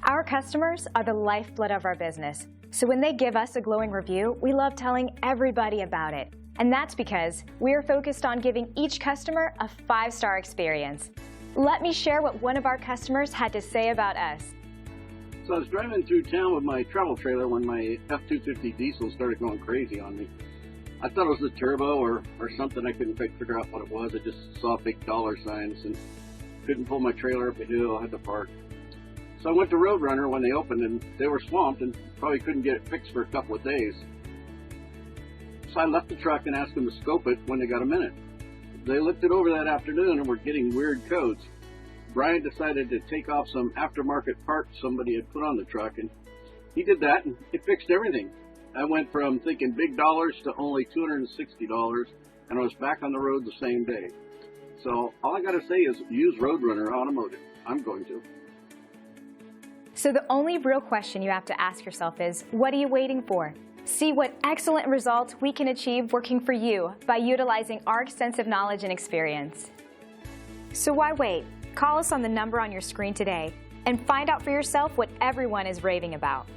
Our customers are the lifeblood of our business, so when they give us a glowing review, we love telling everybody about it. And that's because we are focused on giving each customer a 5-star experience. Let me share what one of our customers had to say about us. So I was driving through town with my travel trailer when my F-250 diesel started going crazy on me. I thought it was the turbo or something. I couldn't quite figure out what it was. I just saw big dollar signs and couldn't pull my trailer up a hill. I had to park. So I went to Roadrunner when they opened, and they were swamped and probably couldn't get it fixed for a couple of days. So I left the truck and asked them to scope it when they got a minute. They looked it over that afternoon and were getting weird codes. Brian decided to take off some aftermarket parts somebody had put on the truck, and he did that, and it fixed everything. I went from thinking big dollars to only $260, and I was back on the road the same day. So all I got to say is use Roadrunner Automotive. I'm going to. So the only real question you have to ask yourself is, what are you waiting for? See what excellent results we can achieve working for you by utilizing our extensive knowledge and experience. So why wait? Call us on the number on your screen today and find out for yourself what everyone is raving about.